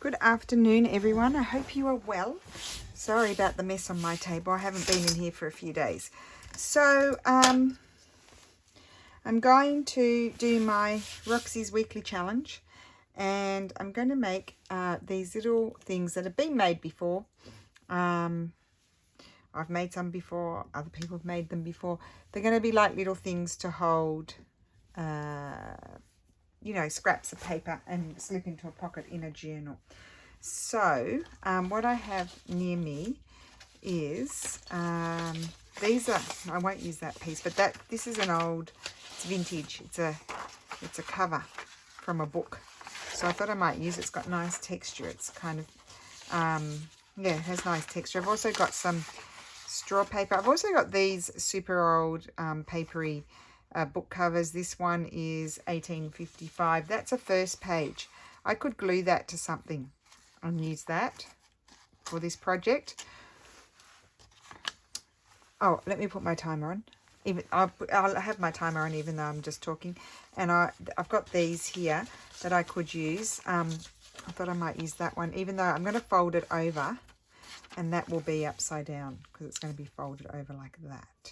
Good afternoon, everyone. I hope you are well. Sorry about the mess on my table. I haven't been in here for a few days. So, I'm going to do my Roxy's weekly challenge, and I'm going to make these little things that have been made before. I've made some before. Other people have made them before. They're going to be like little things to hold, you know, scraps of paper and slip into a pocket in a journal. So what I have near me is these are, I won't use that piece, but this is an old, it's vintage. It's a cover from a book. So I thought I might use it. It's got nice texture. It's kind of yeah, it has nice texture. I've also got some straw paper. I've also got these super old papery book covers. This one is 1855. That's a first page. I could glue that to something and use that for this project. Oh, let me put my timer on. I'll have my timer on even though I'm just talking. And I've got these here that I could use. I thought I might use that one, even though I'm going to fold it over, and that will be upside down because it's going to be folded over like that.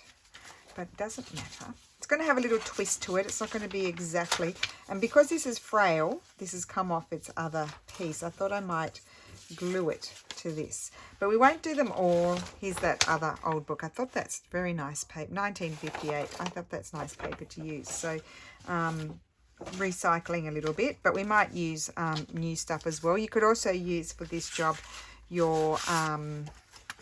But it doesn't matter. It's going to have a little twist to it. It's not going to be exactly. And because this is frail, this has come off its other piece, I thought I might glue it to this. But we won't do them all. Here's that other old book. I thought that's very nice paper. 1958. I thought that's nice paper to use. So recycling a little bit. But we might use new stuff as well. You could also use for this job your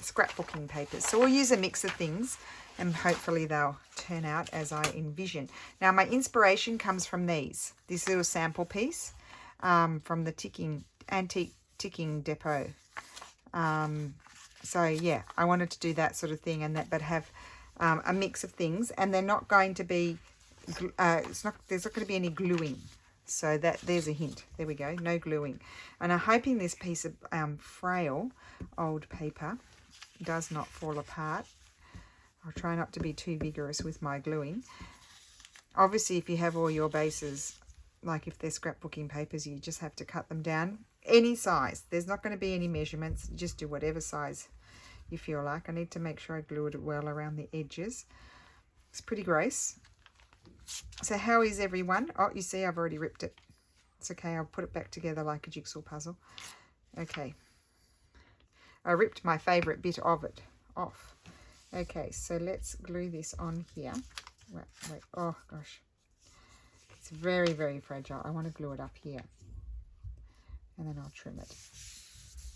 scrapbooking papers. So we'll use a mix of things, and hopefully they'll turn out as I envision. Now my inspiration comes from this little sample piece from the antique ticking depot. So yeah, I wanted to do that sort of thing, and but have a mix of things, and they're not going to be there's not going to be any gluing. So there's a hint. There we go, no gluing. And I'm hoping this piece of frail old paper does not fall apart. I'll try not to be too vigorous with my gluing. Obviously, if you have all your bases, like if they're scrapbooking papers, you just have to cut them down any size. There's not going to be any measurements. Just do whatever size you feel like. I need to make sure I glue it well around the edges. It's pretty gross. So how is everyone? Oh, you see, I've already ripped it. It's okay. I'll put it back together like a jigsaw puzzle. Okay. I ripped my favorite bit of it off. Okay, so let's glue this on here. Wait. Oh, gosh. It's very, very fragile. I want to glue it up here. And then I'll trim it.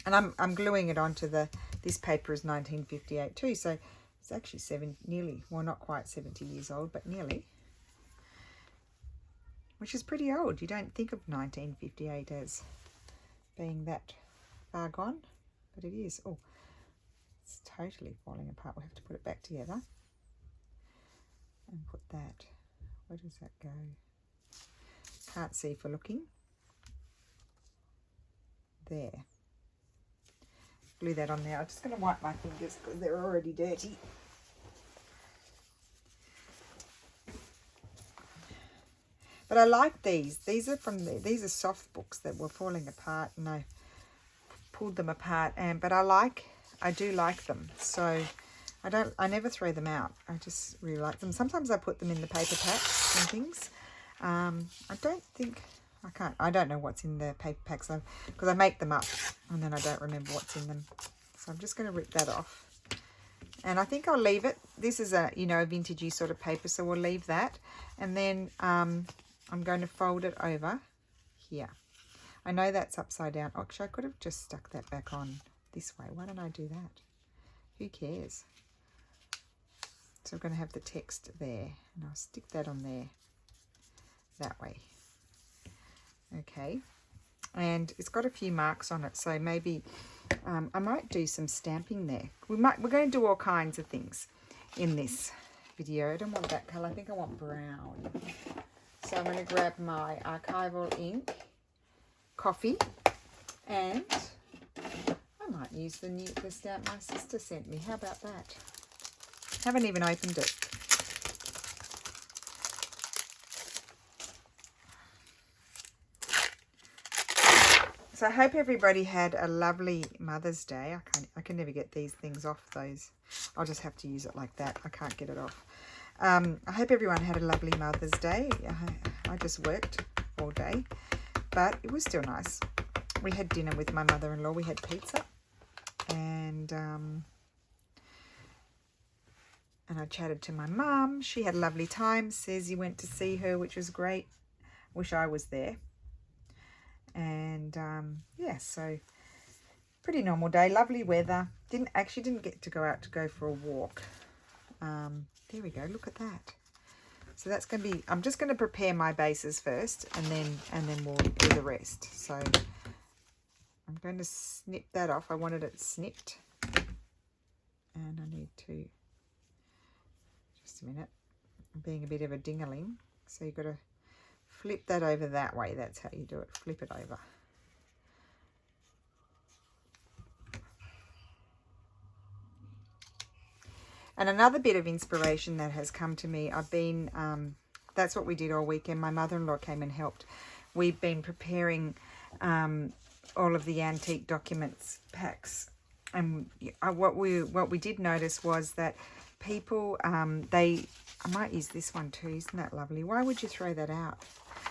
And I'm gluing it onto this paper is 1958 too. So it's actually nearly, well, not quite 70 years old, but nearly. Which is pretty old. You don't think of 1958 as being that far gone, but it is. Oh, it's totally falling apart. We'll have to put it back together and put that. Where does that go? Can't see for looking. There. Glue that on there. I'm just going to wipe my fingers because they're already dirty. But I like these. These are these are soft books that were falling apart, and I pulled them apart. But I do like them. So I never throw them out. I just really like them. Sometimes I put them in the paper packs and things. I don't know what's in the paper packs because I make them up and then I don't remember what's in them. So I'm just going to rip that off. And I think I'll leave it. This is a vintagey sort of paper, so we'll leave that. And then I'm going to fold it over here. I know that's upside down. Actually, I could have just stuck that back on this way. Why don't I do that? Who cares? So I'm going to have the text there, and I'll stick that on there that way. Okay, and it's got a few marks on it, so maybe I might do some stamping there. We're going to do all kinds of things in this video. I don't want that colour. I think I want brown. So I'm going to grab my archival ink, coffee, and I might use the stamp my sister sent me. How about that? Haven't even opened it. So I hope everybody had a lovely Mother's Day. I can never get these things off those. I'll just have to use it like that. I can't get it off. I hope everyone had a lovely Mother's Day. I just worked all day, but it was still nice. We had dinner with my mother-in-law. We had pizza, and I chatted to my mum. She had a lovely time. Susie went to see her, which was great. Wish I was there. And yeah, so pretty normal day. Lovely weather. Didn't get to go out to go for a walk. There we go. Look at that. So that's going to be. I'm just going to prepare my bases first, and then we'll do the rest. So I'm going to snip that off. I wanted it snipped, and I need to. Just a minute. I'm being a bit of a dingaling. So you've got to flip that over that way. That's how you do it. Flip it over. And another bit of inspiration that has come to me, I've been, that's what we did all weekend. My mother-in-law came and helped. We've been preparing all of the antique documents packs. And what we did notice was that people, I might use this one too. Isn't that lovely? Why would you throw that out?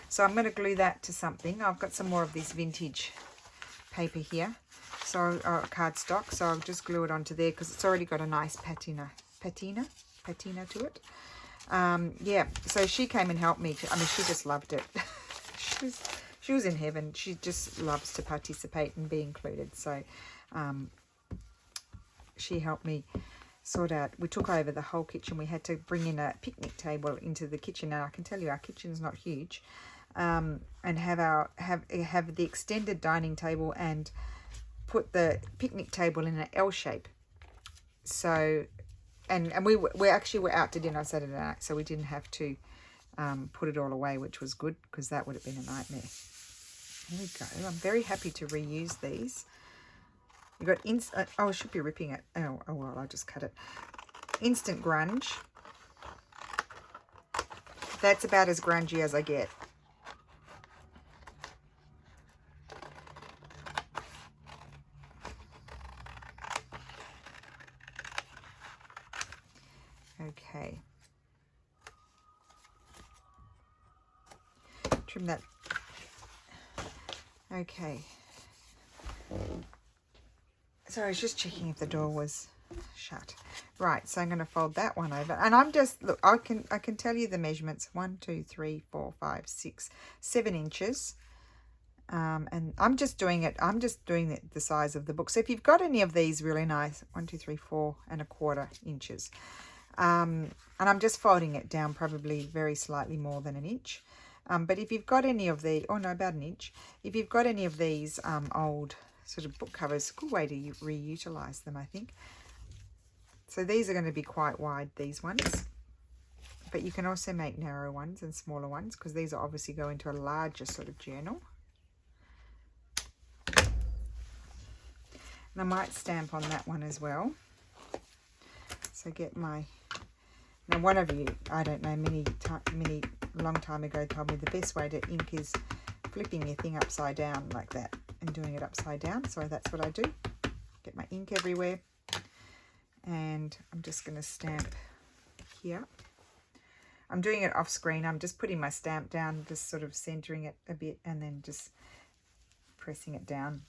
So I'm going to glue that to something. I've got some more of this vintage paper here. So cardstock. So I'll just glue it onto there because it's already got a nice patina to it. Yeah, so she came and helped me. I mean, she just loved it. she was in heaven. She just loves to participate and be included. So she helped me sort out. We took over the whole kitchen. We had to bring in a picnic table into the kitchen. Now I can tell you our kitchen's not huge, and have the extended dining table and put the picnic table in an L shape. So. And we actually were out to dinner Saturday night, so we didn't have to put it all away, which was good because that would have been a nightmare. There we go. I'm very happy to reuse these. You got oh, I should be ripping it. Oh well, I'll just cut it. Instant grunge. That's about as grungy as I get. Okay. Trim that. Okay. So I was just checking if the door was shut. Right, so I'm going to fold that one over. And I'm just, look, I can tell you the measurements. 1, 2, 3, 4, 5, 6, 7 inches. And I'm just doing it. I'm just doing the size of the book. So if you've got any of these really nice, 1, 2, 3, 4 1/4 inches. And I'm just folding it down probably very slightly more than an inch. But if you've got any of the, oh no, about an inch. If you've got any of these old sort of book covers, good way to reutilize them, I think. So these are going to be quite wide, these ones. But you can also make narrow ones and smaller ones because these are obviously go into a larger sort of journal. And I might stamp on that one as well. So get my... Now, one of you, I don't know, long time ago told me the best way to ink is flipping your thing upside down like that and doing it upside down. So that's what I do. Get my ink everywhere. And I'm just going to stamp here. I'm doing it off screen. I'm just putting my stamp down, just sort of centering it a bit and then just pressing it down.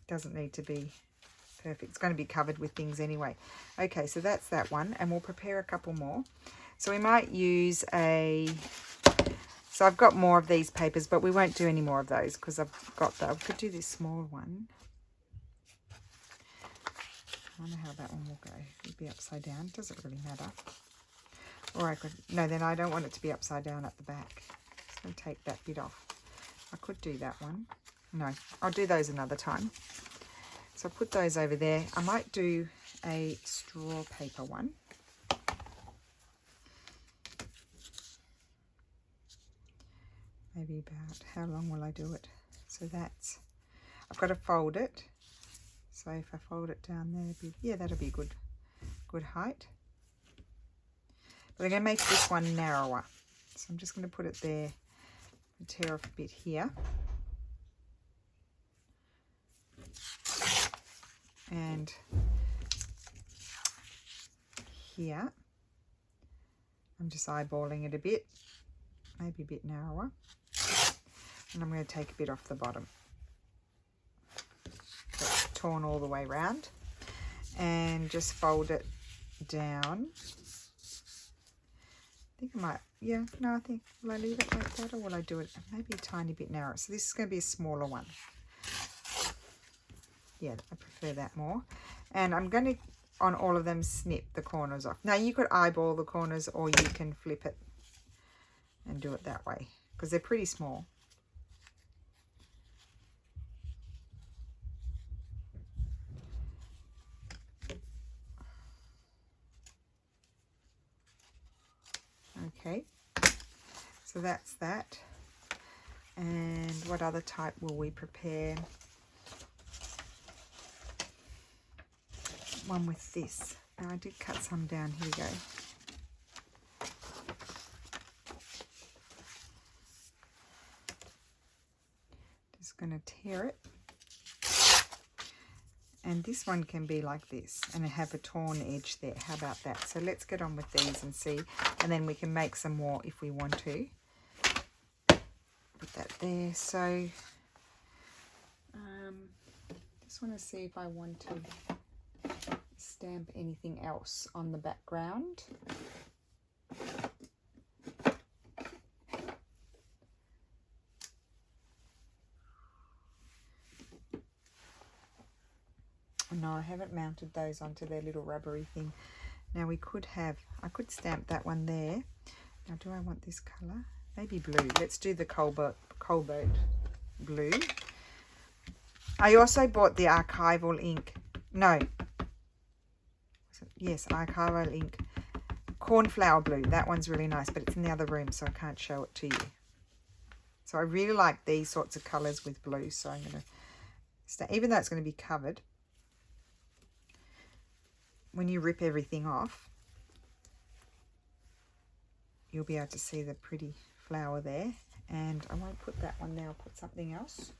Doesn't need to be perfect. It's going to be covered with things anyway. Okay, so that's that one, and we'll prepare a couple more. So we might use so I've got more of these papers, but we won't do any more of those because I've got I could do this small one. I wonder how that one will go. It'll be upside down. It doesn't really matter. Or I could, no, then I don't want it to be upside down at the back. Just going to take that bit off. I could do that one. No, I'll do those another time. So I'll put those over there. I might do a straw paper one. Maybe about, how long will I do it? So that's, I've got to fold it. So if I fold it down there, yeah, that'll be good height. But I'm going to make this one narrower. So I'm just going to put it there tear off a bit here. And here, I'm just eyeballing it a bit, maybe a bit narrower. And I'm going to take a bit off the bottom. So it's torn all the way around. And just fold it down. I think I might, yeah, no, I think, will I leave it like that or will I do it maybe a tiny bit narrower? So this is going to be a smaller one. Yeah, I prefer that more. And I'm going to, on all of them, snip the corners off. Now you could eyeball the corners or you can flip it and do it that way because they're pretty small. Okay, so that's that. And what other type will we prepare? One with this. Now I did cut some down. Here we go. Just going to tear it. And this one can be like this and have a torn edge there. How about that? So let's get on with these and see. And then we can make some more if we want to. Put that there. So just want to see if I want to stamp anything else on the background. No, I haven't mounted those onto their little rubbery thing. Now we could have, I could stamp that one there. Now do I want this colour? Maybe blue. Let's do the Colbert blue. I also bought the archival ink. No. Yes, archival ink. Cornflower blue. That one's really nice, but it's in the other room, so I can't show it to you. So I really like these sorts of colours with blue, so I'm going to, even though it's going to be covered, when you rip everything off, you'll be able to see the pretty flower there. And I won't put that one there, I'll put something else.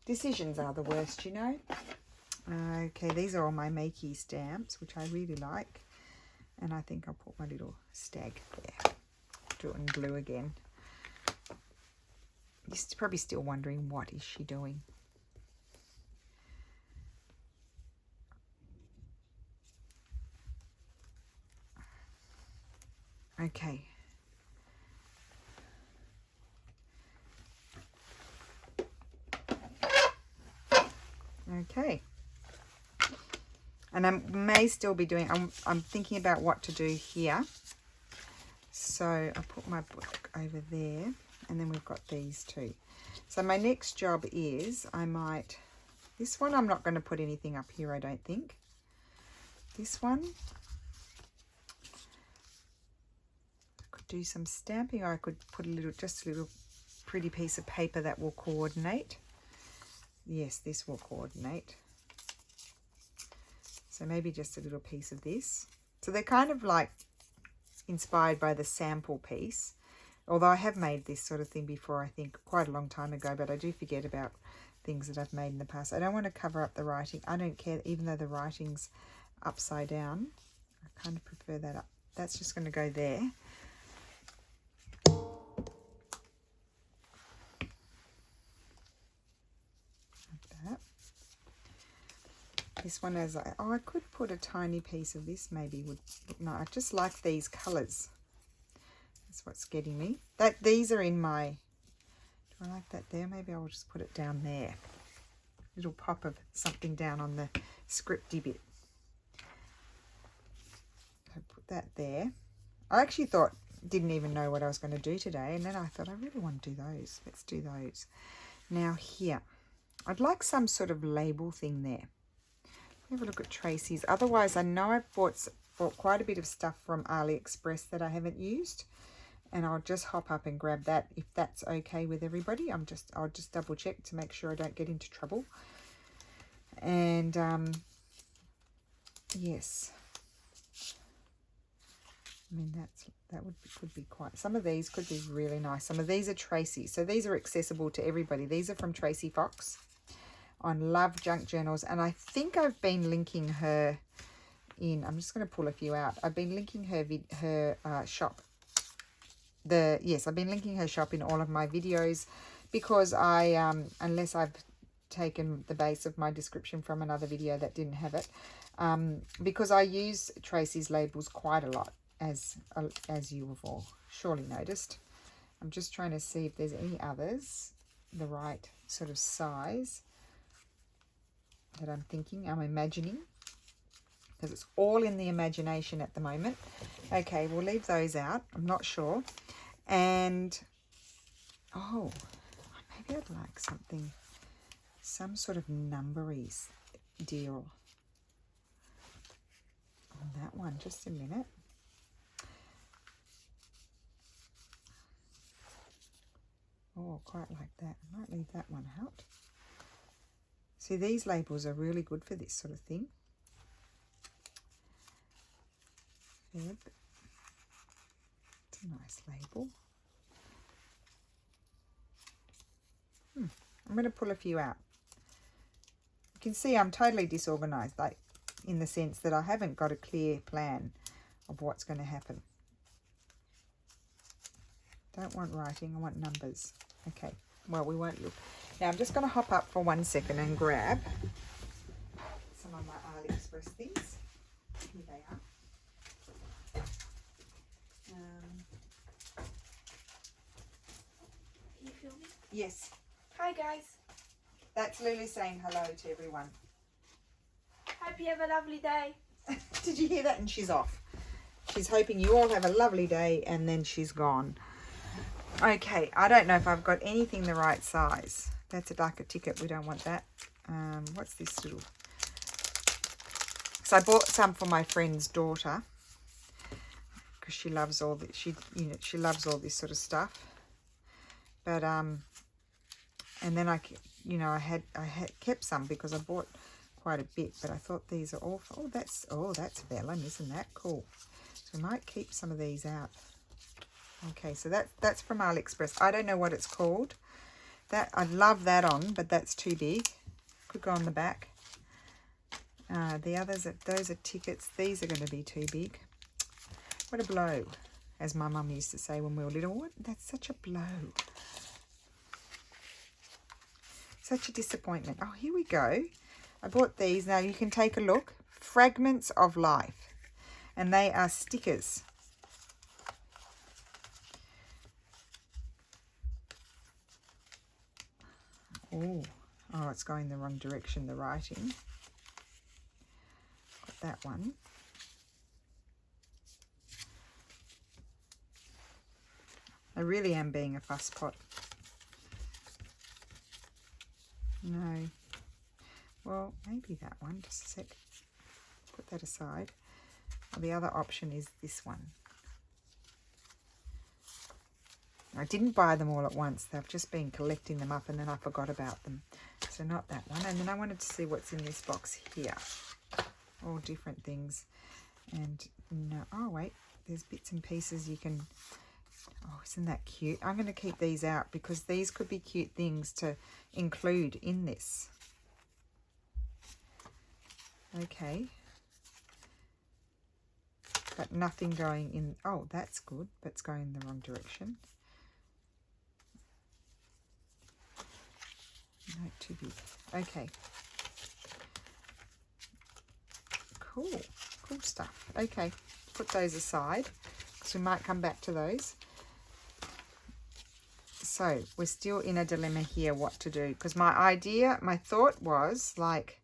Decisions are the worst, you know. Okay, these are all my Makey stamps, which I really like. And I think I'll put my little stag there. Do it in blue again. You're probably still wondering, what is she doing? Okay. Okay. And I may still be doing, I'm thinking about what to do here. So I'll put my book over there, and then we've got these two. So my next job is, this one I'm not going to put anything up here, I don't think. This one, I could do some stamping, or I could put just a little pretty piece of paper that will coordinate. Yes, this will coordinate. So maybe just a little piece of this. So they're kind of like inspired by the sample piece. Although I have made this sort of thing before, I think quite a long time ago, but I do forget about things that I've made in the past. I don't want to cover up the writing. I don't care, even though the writing's upside down. I kind of prefer that up. That's just going to go there. This one has, I could put a tiny piece of this, maybe would, no, I just like these colours. That's what's getting me. These are in my, do I like that there? Maybe I'll just put it down there. Little pop of something down on the scripty bit. So put that there. I actually didn't even know what I was going to do today, and then I thought I really want to do those. Let's do those. Now here, I'd like some sort of label thing there. Have a look at Tracy's. Otherwise, I know I've bought quite a bit of stuff from AliExpress that I haven't used, and I'll just hop up and grab that if that's okay with everybody. I'll just double check to make sure I don't get into trouble. And yes, I mean that could be quite, some of these could be really nice. Some of these are Tracy, so these are accessible to everybody. These are from Tracy Fox on Love Junk Journals, and I think I've been linking her in, I'm just going to pull a few out. I've been linking her shop. Yes, I've been linking her shop in all of my videos, because I unless I've taken the base of my description from another video that didn't have it, because I use Tracy's labels quite a lot, as you have all surely noticed. I'm just trying to see if there's any others the right sort of size that I'm thinking, I'm imagining, because it's all in the imagination at the moment. Okay, we'll leave those out. I'm not sure. And oh, maybe I'd like something, some sort of numberies deal on that one. Just a minute. Oh, quite like that. I might leave that one out. See, these labels are really good for this sort of thing. Feb. It's a nice label. I'm going to pull a few out. You can see I'm totally disorganized, like in the sense that I haven't got a clear plan of what's going to happen. Don't want writing, I want numbers. Okay, well, we won't look. Now I'm just going to hop up for 1 second and grab some of my AliExpress things. Here they are. Can you feel me? Yes. Hi guys. That's Lulu saying hello to everyone. Hope you have a lovely day. Did you hear that? And she's off. She's hoping you all have a lovely day, and then she's gone. Okay, I don't know if I've got anything the right size. That's a darker ticket. We don't want that. What's this little? So I bought some for my friend's daughter, because she loves all this. She loves all this sort of stuff. But and then I had kept some because I bought quite a bit. But I thought these are all. Oh, that's vellum, isn't that cool? So we might keep some of these out. Okay, so that's from AliExpress. I don't know what it's called. That I love that on, but that's too big. Could go on the back. The others, those are tickets. These are going to be too big. What a blow, as my mum used to say when we were little. What? That's such a blow. Such a disappointment. Oh, here we go. I bought these. Now you can take a look. Fragments of Life, and they are stickers. Oh, it's going the wrong direction, the writing. Got that one. I really am being a fusspot. No. Well, maybe that one. Just a sec. Put that aside. Well, the other option is this one. I didn't buy them all at once. They've just been collecting them up, and then I forgot about them. So not that one. And then I wanted to see what's in this box here. All different things. And no, oh wait, there's bits and pieces you can, oh, isn't that cute? I'm going to keep these out because these could be cute things to include in this. Okay. But nothing going in, oh, that's good, but it's going in the wrong direction. No, too big. Okay. Cool. Cool stuff. Okay. Put those aside. So we might come back to those. So we're still in a dilemma here what to do. Because my thought was like,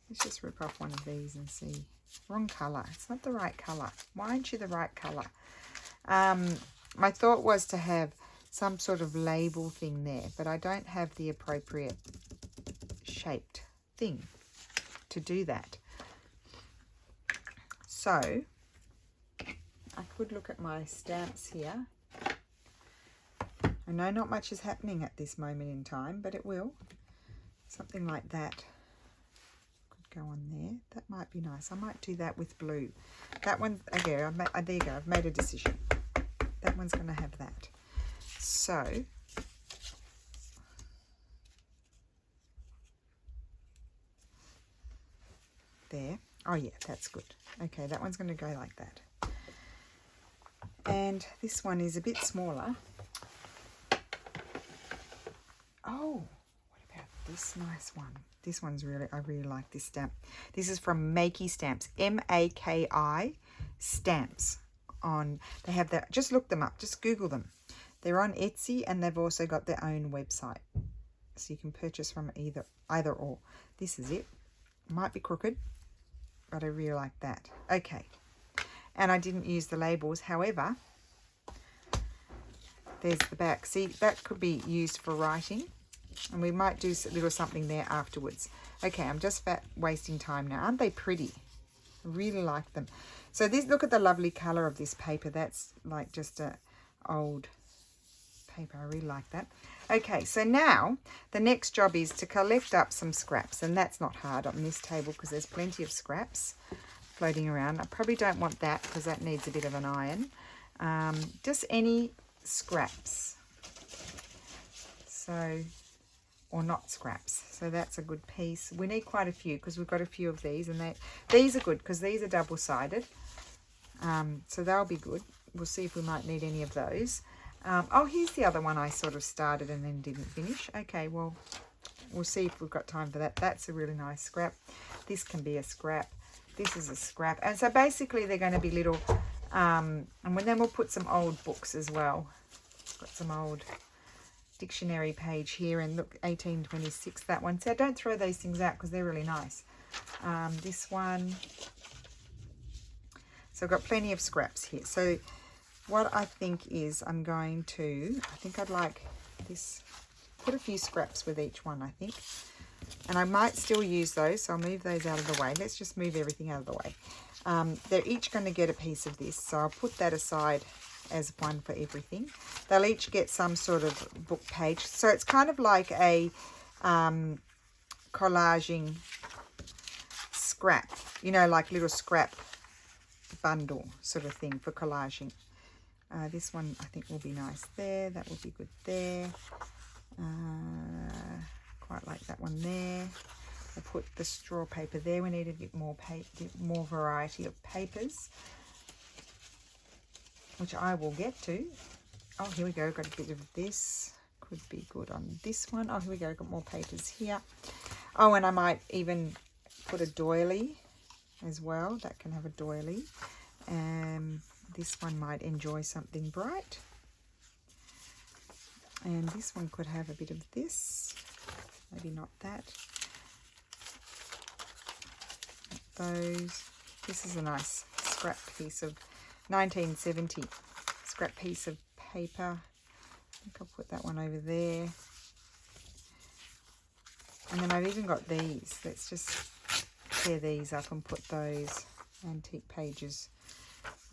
let's just rip off one of these and see. Wrong colour. It's not the right colour. Why aren't you the right colour? My thought was to have some sort of label thing there, but I don't have the appropriate shaped thing to do that. So I could look at my stamps here. I know not much is happening at this moment in time, but it will. Something like that could go on there. That might be nice. I might do that with blue. That one, okay, there you go. I've made a decision. that one's going to have that. So there. Oh yeah, that's good. Okay, that one's going to go like that. And this one is a bit smaller. Oh, what about this nice one? This one's really, I really like this stamp. This is from Makey Stamps, M-A-K-I Stamps. They have that, just look them up, just Google them. They're on Etsy and they've also got their own website. So you can purchase from either or. This is it. Might be crooked, but I really like that. Okay. And I didn't use the labels. However, there's the back. See, that could be used for writing. And we might do a little something there afterwards. Okay, I'm just wasting time now. Aren't they pretty? I really like them. So this, look at the lovely colour of this paper. That's like just a old paper. I really like that. Okay, so now the next job is to collect up some scraps. And that's not hard on this table because there's plenty of scraps floating around. I probably don't want that because that needs a bit of an iron. Just any scraps. So, or not scraps. So that's a good piece. We need quite a few because we've got a few of these, and these are good because these are double-sided. So they'll be good. We'll see if we might need any of those. Oh, here's the other one I sort of started and then didn't finish. Okay, well, we'll see if we've got time for that. That's a really nice scrap. This can be a scrap. This is a scrap. And so basically they're going to be little, and then we'll put some old books as well. Got some old dictionary page here, and look, 1826, that one. So don't throw those things out because they're really nice. This one. So I've got plenty of scraps here. So what I think is I think I'd like this, put a few scraps with each one, I think. And I might still use those, so I'll move those out of the way. Let's just move everything out of the way. They're each going to get a piece of this, so I'll put that aside as one for everything. They'll each get some sort of book page. So it's kind of like a collaging scrap, you know, like little scrap bundle sort of thing for collaging. This one I think will be nice there. That will be good there. Quite like that one there. We'll put the straw paper there. We need a bit more more variety of papers, which I will get to. Oh, here we go. Got a bit of this. Could be good on this one. Oh, here we go. Got more papers here. Oh, and I might even put a doily as well. That can have a doily. This one might enjoy something bright. And this one could have a bit of this. Maybe not that. Those. This is a nice scrap piece of 1970 scrap piece of paper. I think I'll put that one over there. And then I've even got these. Let's just tear these up and put those antique pages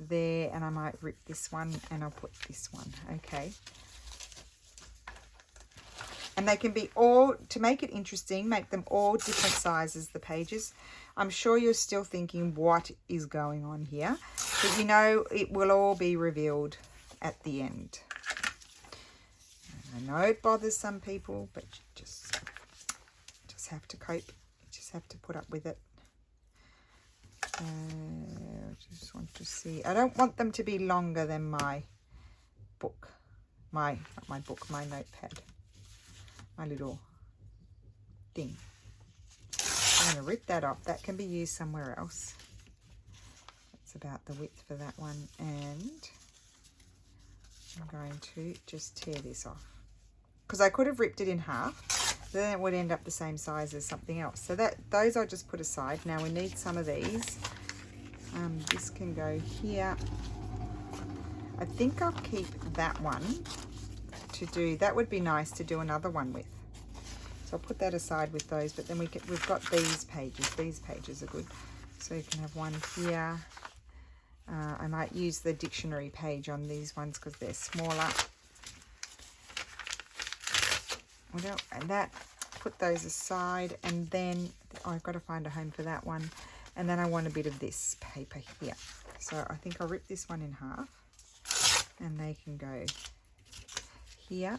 there. And I might rip this one and I'll put this one. Okay. And they can be all, to make it interesting, make them all different sizes, the pages. I'm sure you're still thinking, what is going on here? But you know, it will all be revealed at the end. I know it bothers some people, but you just have to cope. You just have to put up with it. I just want to see. I don't want them to be longer than my book. Not my book, my notepad. My little thing. I'm going to rip that off. That can be used somewhere else. That's about the width for that one. And I'm going to just tear this off. Because I could have ripped it in half. Then it would end up the same size as something else. So those I'll just put aside. Now we need some of these. This can go here. I think I'll keep that one to do. That would be nice to do another one with. So I'll put that aside with those, but then we've got these pages. These pages are good. So you can have one here. I might use the dictionary page on these ones because they're smaller. And that, put those aside, and then I've got to find a home for that one. And then I want a bit of this paper here. So I think I'll rip this one in half. and they can go here.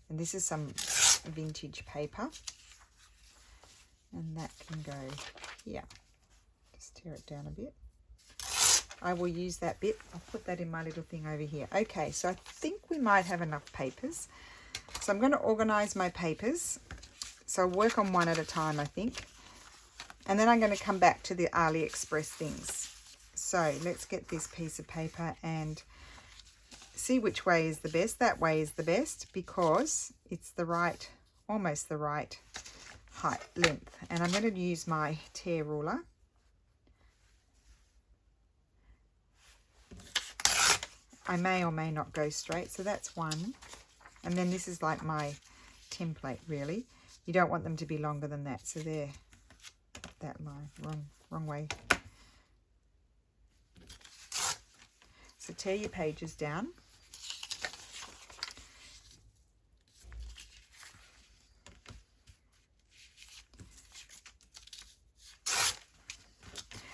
And this is some vintage paper, and that can go here. Just tear it down a bit. I will use that bit. I'll put that in my little thing over here. Okay, so I think we might have enough papers. So I'm going to organize my papers. So I'll work on one at a time, I think. And then I'm going to come back to the AliExpress things. So let's get this piece of paper and see which way is the best. That way is the best because it's the right, almost the right height, length. And I'm going to use my tear ruler. I may or may not go straight, so that's one. And then this is like my template, really. You don't want them to be longer than that, so there, that line, wrong way. So tear your pages down.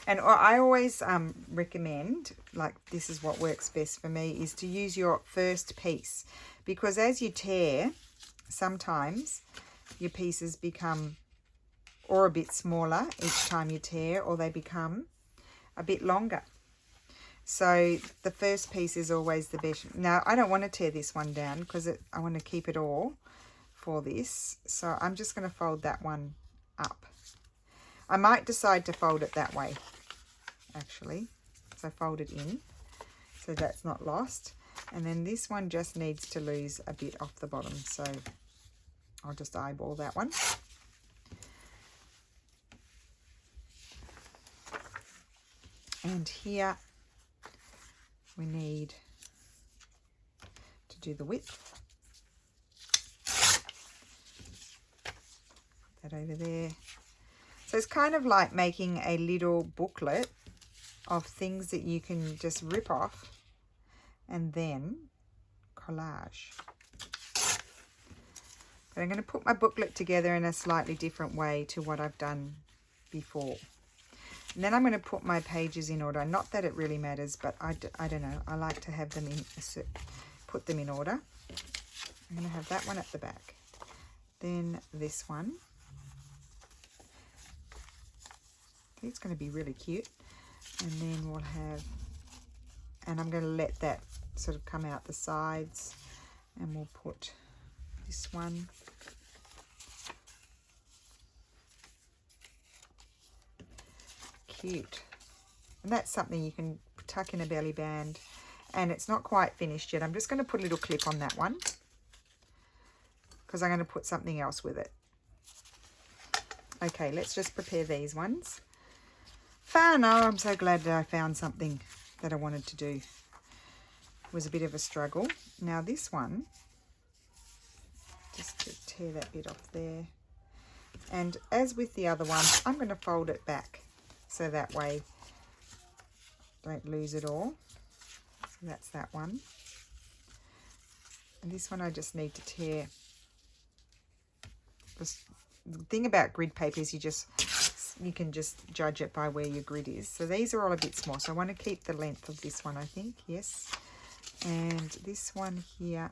And I always recommend, like this is what works best for me, is to use your first piece. Because as you tear, sometimes your pieces become or a bit smaller each time you tear, or they become a bit longer. So the first piece is always the best. Now, I don't want to tear this one down because I want to keep it all for this. So I'm just going to fold that one up. I might decide to fold it that way, actually. So fold it in so that's not lost. And then this one just needs to lose a bit off the bottom. So I'll just eyeball that one. And here we need to do the width. Put that over there. So it's kind of like making a little booklet of things that you can just rip off and then collage. But I'm going to put my booklet together in a slightly different way to what I've done before. And then I'm going to put my pages in order. Not that it really matters, but I don't know. I like to have them in, put them in order. I'm going to have that one at the back. Then this one. It's going to be really cute. And then we'll have, and I'm going to let that sort of come out the sides. And we'll put this one. Cute. And that's something you can tuck in a belly band. And it's not quite finished yet. I'm just going to put a little clip on that one because I'm going to put something else with it. Okay, let's just prepare these ones. Fun. Oh, I'm so glad that I found something that I wanted to do. It was a bit of a struggle. Now this one, just to tear that bit off there. And as with the other one, I'm going to fold it back. So that way, don't lose it all. So that's that one. And this one I just need to tear. The thing about grid paper is you can just judge it by where your grid is. So these are all a bit small. So I want to keep the length of this one, I think. Yes. And this one here,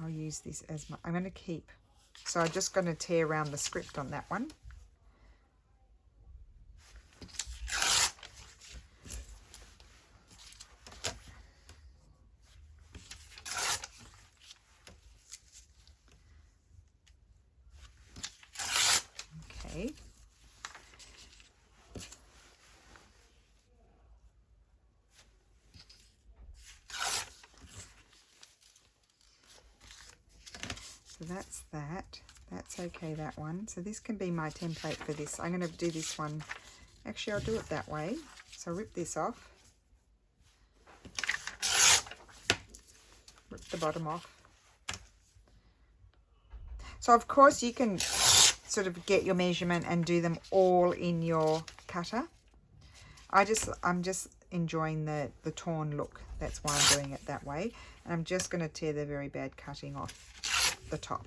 I'll use this as my, I'm going to keep. So I'm just going to tear around the script on that one. Okay. So that's that. That's okay, that one. So this can be my template for this. I'm going to do this one. Actually, I'll do it that way. So rip this off. Rip the bottom off. So of course you can sort of get your measurement and do them all in your cutter. I'm just enjoying the torn look. That's why I'm doing it that way. And I'm just going to tear the very bad cutting off the top.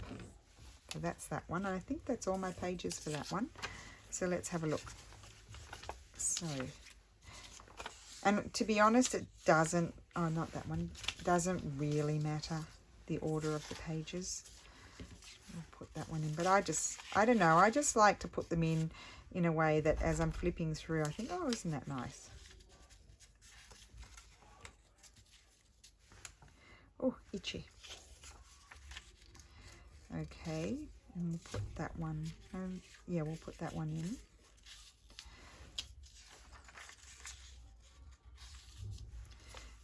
So that's that one. And I think that's all my pages for that one. So let's have a look. So, and to be honest, it doesn't, oh, not that one, doesn't really matter the order of the pages. I'll put that one in, but I don't know, I just like to put them in a way that as I'm flipping through, I think, oh, isn't that nice? Oh, itchy. Okay, and we'll put that one, yeah, we'll put that one in.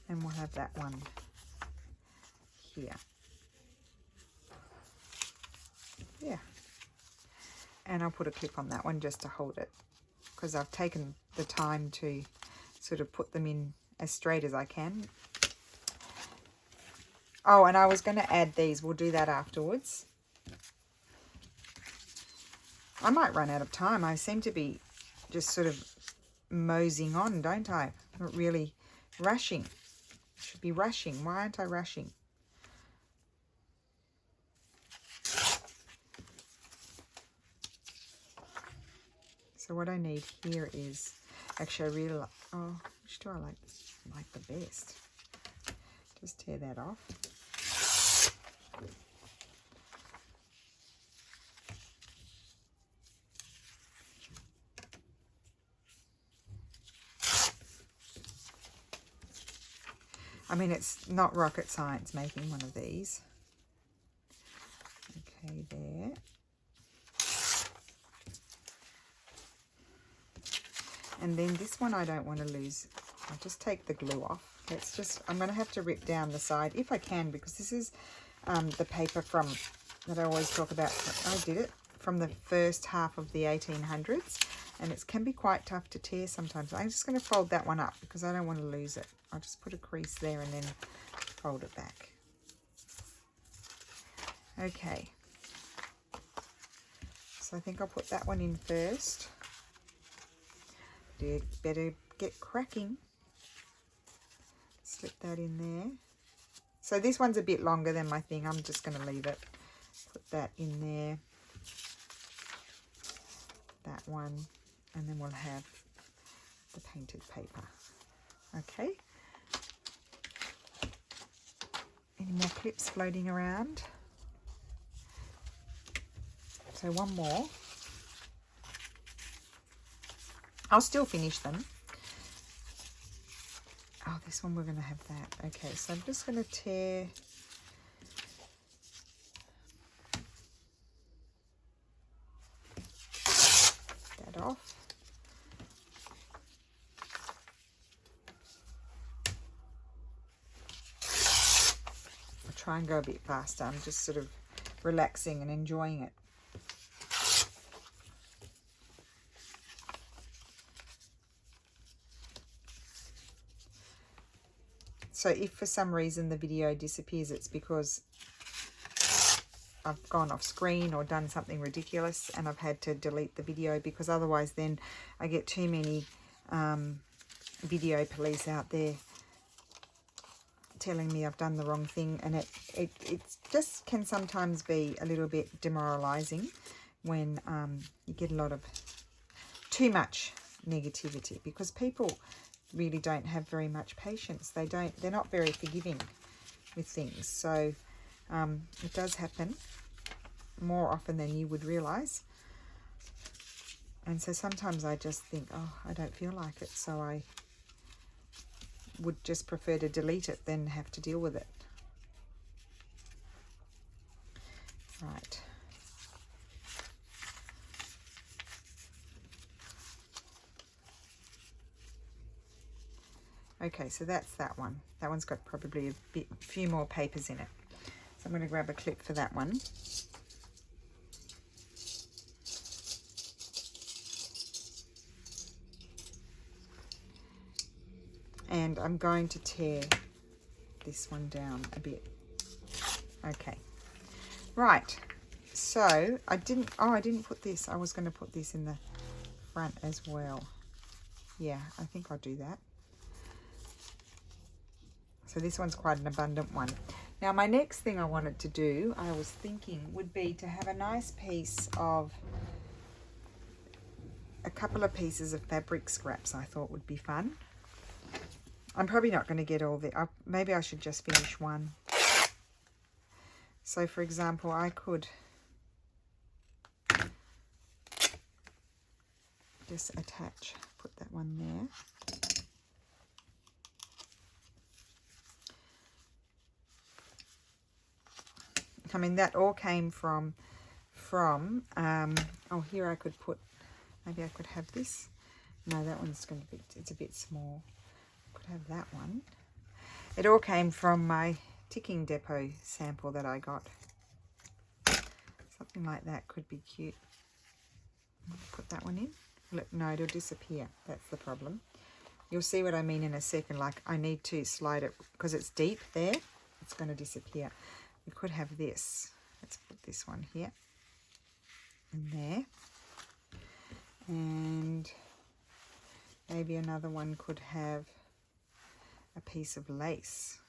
And we'll have that one here. Yeah. And I'll put a clip on that one just to hold it, because I've taken the time to sort of put them in as straight as I can. Oh, and I was going to add these. We'll do that afterwards. I might run out of time. I seem to be just sort of moseying on, don't I? Not really rushing. I should be rushing. Why aren't I rushing? So what I need here is, actually I really like, oh, which do I like the best? Just tear that off. I mean, it's not rocket science making one of these. Okay, there. And then this one I don't want to lose. I'll just take the glue off. Let's just, I'm going to have to rip down the side if I can, because this is the paper from, that I always talk about. I did it from the first half of the 1800s, and it can be quite tough to tear sometimes. I'm just going to fold that one up because I don't want to lose it. I'll just put a crease there and then fold it back. Okay. So I think I'll put that one in first. Better get cracking. Slip that in there. So this one's a bit longer than my thing. I'm just going to leave it. Put that in there. That one. And then we'll have the painted paper. Okay. Any more clips floating around? So one more. I'll still finish them. Oh, this one we're going to have that. Okay, so I'm just going to tear that off. I'll try and go a bit faster. I'm just sort of relaxing and enjoying it. So if for some reason the video disappears, it's because I've gone off screen or done something ridiculous and I've had to delete the video, because otherwise then I get too many video police out there telling me I've done the wrong thing, and it just can sometimes be a little bit demoralizing when you get a lot of too much negativity, because people really don't have very much patience. They're not very forgiving with things. So it does happen more often than you would realize. And so sometimes I just think, oh, I don't feel like it, so I would just prefer to delete it than have to deal with it. Right. Okay, so that's that one. That one's got probably a few more papers in it. So I'm going to grab a clip for that one. And I'm going to tear this one down a bit. Okay. Right. So I didn't put this. I was going to put this in the front as well. Yeah, I think I'll do that. So this one's quite an abundant one. Now my next thing I wanted to do, I was thinking, would be to have a nice piece of a couple of pieces of fabric scraps I thought would be fun. I'm probably not going to get all the, maybe I should just finish one. So for example, I could just attach, put that one there. I mean, that all came from oh, here I could put, maybe I could have this. No, that one's going to be, it's a bit small. I could have that one. It all came from my ticking depot sample that I got. Something like that could be cute. Put that one in. Look, no, it'll disappear. That's the problem. You'll see what I mean in a second. Like, I need to slide it because it's deep there. It's going to disappear. We could have this. Let's put this one here and there. And maybe another one could have a piece of lace.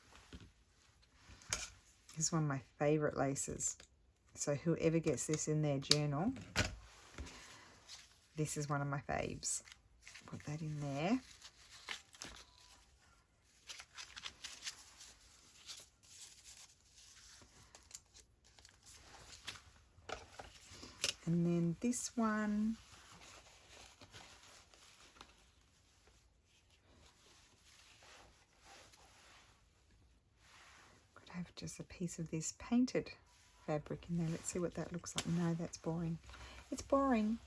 This is one of my favorite laces. So whoever gets this in their journal, this is one of my faves. Put that in there. And then this one, could have just a piece of this painted fabric in there. Let's see what that looks like. No, that's boring. It's boring.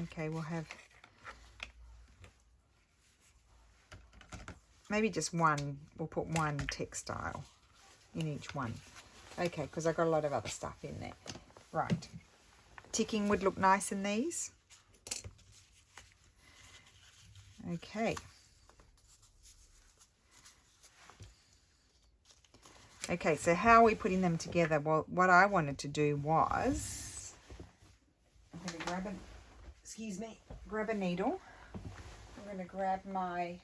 Okay, we'll have maybe just one. We'll put one textile in each one. Okay, because I've got a lot of other stuff in there. Right. Ticking would look nice in these. Okay. Okay, so how are we putting them together? Well, what I wanted to do was, I'm going to grab a, excuse me, grab a needle. I'm going to grab my,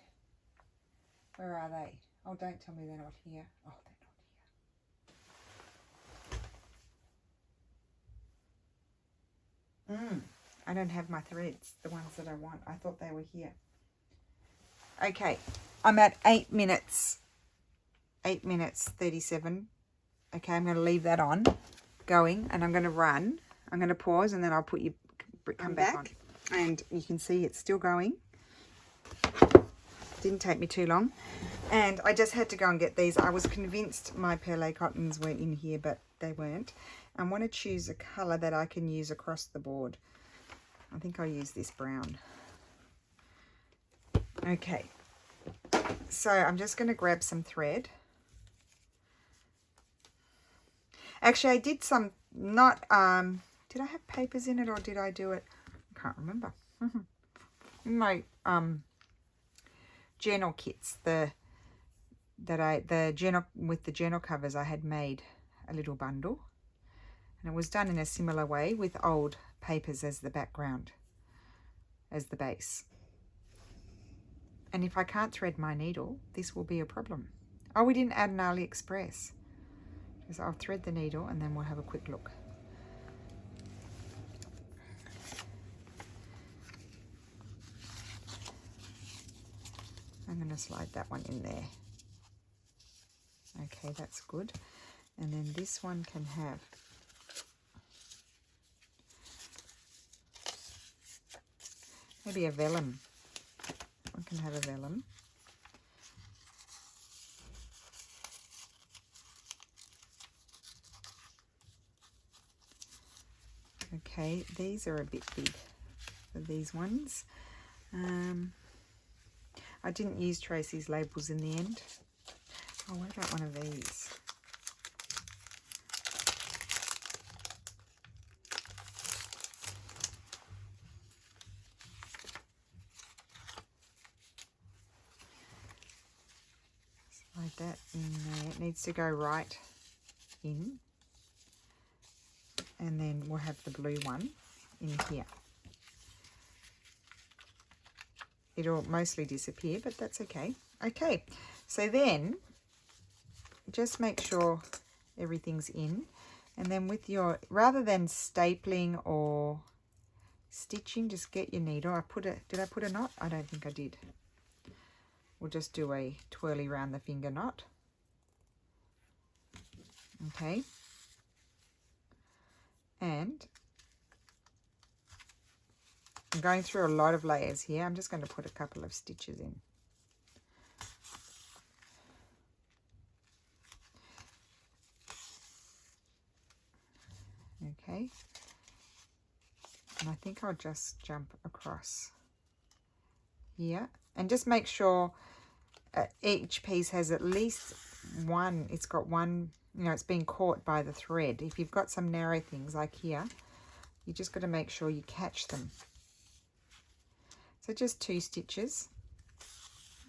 where are they? Oh, don't tell me they're not here. Oh, they're not here. I don't have my threads, the ones that I want. I thought they were here. Okay, I'm at 8 minutes. 8 minutes 37. Okay, I'm going to leave that on going and I'm going to run. I'm going to pause and then I'll put you come back on. And you can see it's still going. Didn't take me too long. And I just had to go and get these. I was convinced my perlé cottons were in here, but they weren't. I want to choose a colour that I can use across the board. I think I'll use this brown. Okay. So I'm just going to grab some thread. Actually, I did some, not, did I have papers in it or did I do it? I can't remember. In my journal kits, the journal, with the journal covers, I had made a little bundle. And it was done in a similar way with old papers as the background, as the base. And if I can't thread my needle, this will be a problem. Oh, we didn't add an AliExpress. So I'll thread the needle and then we'll have a quick look. I'm going to slide that one in there. Okay, that's good. And then this one can have maybe a vellum. One can have a vellum. Okay, these are a bit big for these ones. I didn't use Tracy's labels in the end. Oh, what about one of these? Slide that in there. It needs to go right in. And then we'll have the blue one in here. It'll mostly disappear, but that's okay. Okay, so then just make sure everything's in. And then with your, rather than stapling or stitching, just get your needle. Did I put a knot? I don't think I did. We'll just do a twirly round the finger knot. Okay. And I'm going through a lot of layers here. I'm just going to put a couple of stitches in. Okay. And I think I'll just jump across here and just make sure each piece has at least one, it's got one, you know, it's been caught by the thread. If you've got some narrow things like here, you just got to make sure you catch them. So just 2 stitches.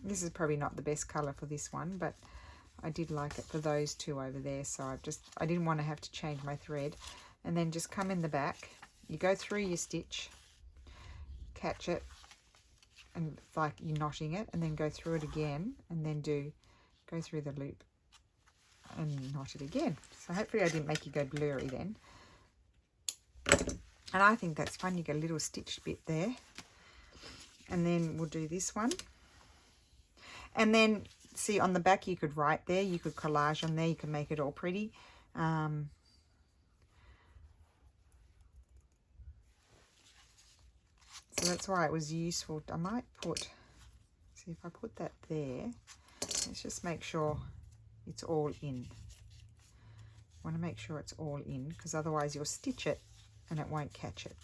This is probably not the best colour for this one, but I did like it for those 2 over there, so I didn't want to have to change my thread. And then just come in the back, you go through your stitch, catch it, and it's like you're knotting it, and then go through it again, and then go through the loop and knot it again. So hopefully I didn't make you go blurry then. And I think that's fun. You get a little stitched bit there. And then we'll do this one. And then see on the back you could write there, you could collage on there, you can make it all pretty. So that's why it was useful. I might put, see if I put that there, let's just make sure it's all in. I want to make sure it's all in, because otherwise you'll stitch it and it won't catch it.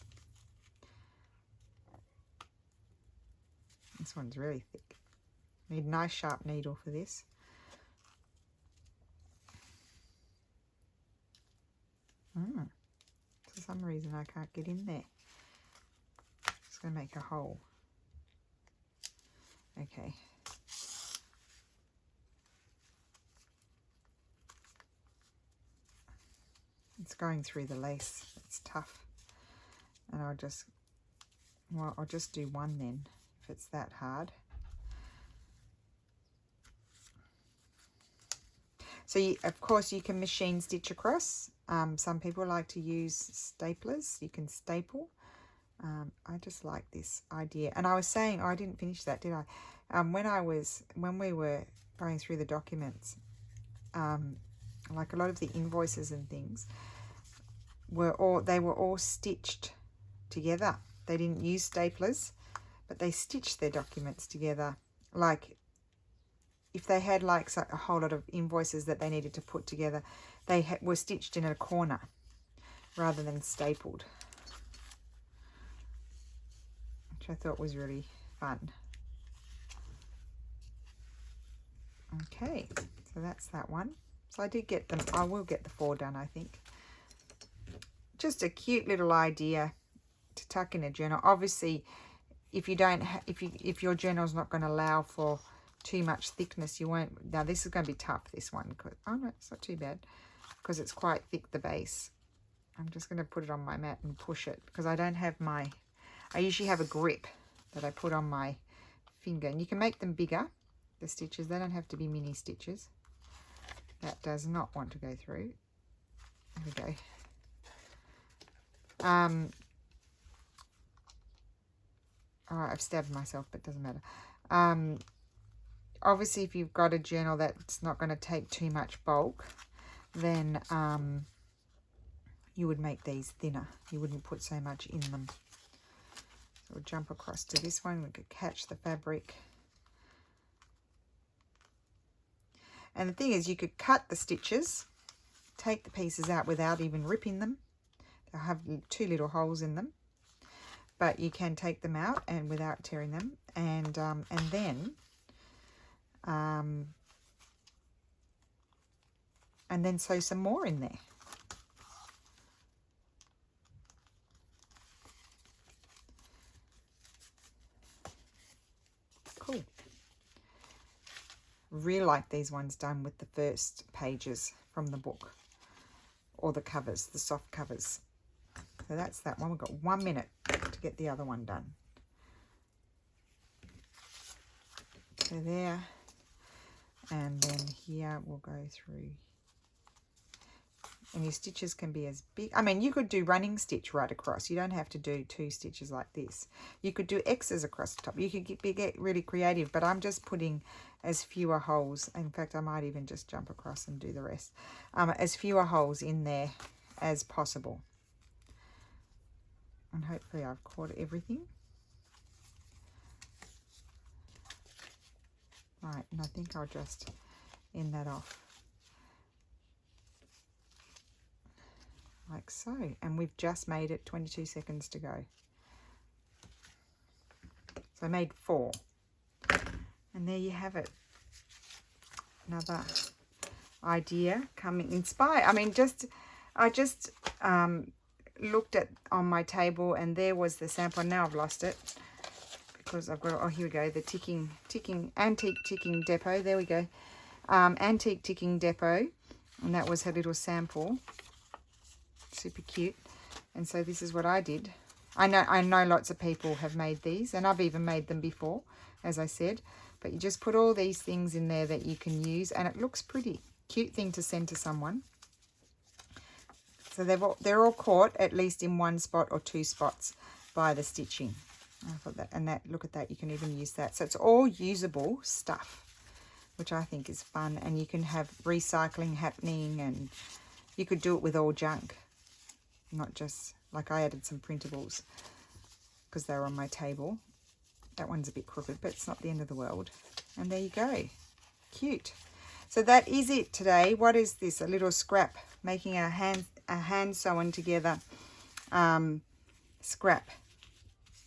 This one's really thick. Need a nice sharp needle for this. For some reason I can't get in there. Just going to make a hole. Okay. It's going through the lace. It's tough. And I'll just do one then, if it's that hard. So of course you can machine stitch across. Some people like to use staplers. You can staple. I just like this idea. And I was saying, oh, I didn't finish that, did I? When we were going through the documents, like a lot of the invoices and things were all stitched together. They didn't use staplers, but they stitched their documents together. Like if they had like a whole lot of invoices that they needed to put together, they were stitched in a corner rather than stapled, which I thought was really fun. Okay, so that's that one. So I did get them. I will get the 4 done, I think. Just a cute little idea to tuck in a journal. Obviously, if you don't, if your journal is not going to allow for too much thickness, you won't. Now this is going to be tough. This one, oh no, it's not too bad because it's quite thick, the base. I'm just going to put it on my mat and push it because I don't have my. I usually have a grip that I put on my finger, and you can make them bigger. The stitches, they don't have to be mini stitches. That does not want to go through. There we go. All right, I've stabbed myself, but it doesn't matter. Obviously, if you've got a journal that's not going to take too much bulk, then you would make these thinner. You wouldn't put so much in them. So we'll jump across to this one. We could catch the fabric. And the thing is, you could cut the stitches, take the pieces out without even ripping them. They'll have 2 little holes in them, but you can take them out and without tearing them, and then sew some more in there. Cool. Really like these ones done with the first pages from the book, or the covers, the soft covers. So that's that one. We've got 1 minute to get the other one done. So there, and then here we'll go through And your stitches can be as big. I mean, you could do running stitch right across. You don't have to do 2 stitches like this. You could do X's across the top. You could get really creative, but I'm just putting as fewer holes. In fact, I might even just jump across and do the rest. As fewer holes in there as possible. And hopefully I've caught everything. Right, and I think I'll just end that off. Like so. And we've just made it 22 seconds to go. So I made 4. And there you have it. Another idea coming inspired. I mean, I just looked at on my table and there was the sample. Now I've lost it because I've got, oh, here we go, the antique ticking depot. There we go. Antique ticking depot, and that was her little sample. Super cute. And so this is what I did. I know lots of people have made these, and I've even made them before, as I said. But you just put all these things in there that you can use, and it looks pretty. Cute thing to send to someone. So they're all caught at least in 1 spot or 2 spots by the stitching. I thought that, and that, look at that, you can even use that. So it's all usable stuff, which I think is fun, and you can have recycling happening, and you could do it with all junk, not just, like I added some printables because they were on my table. That one's a bit crooked, but it's not the end of the world. And there you go. Cute. So that is it today. What is this? A little scrap, making a hand sewn together scrap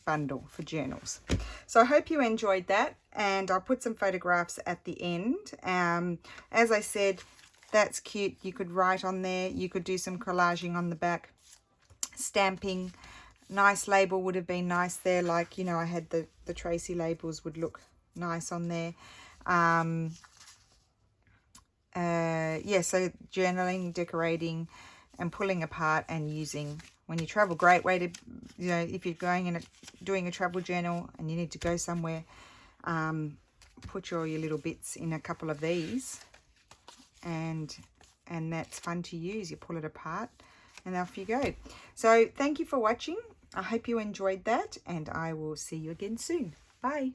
bundle for journals. So I hope you enjoyed that, and I'll put some photographs at the end. As I said, that's cute. You could write on there. You could do some collaging on the back. Stamping. Nice label would have been nice there. Like, you know, I had the Tracy labels would look nice on there. Yeah, so journaling, decorating, and pulling apart and using when you travel. Great way to, you know, if you're going in doing a travel journal and you need to go somewhere, put all your little bits in a couple of these, and that's fun to use. You pull it apart and off you go. So thank you for watching. I hope you enjoyed that, and I will see you again soon. Bye.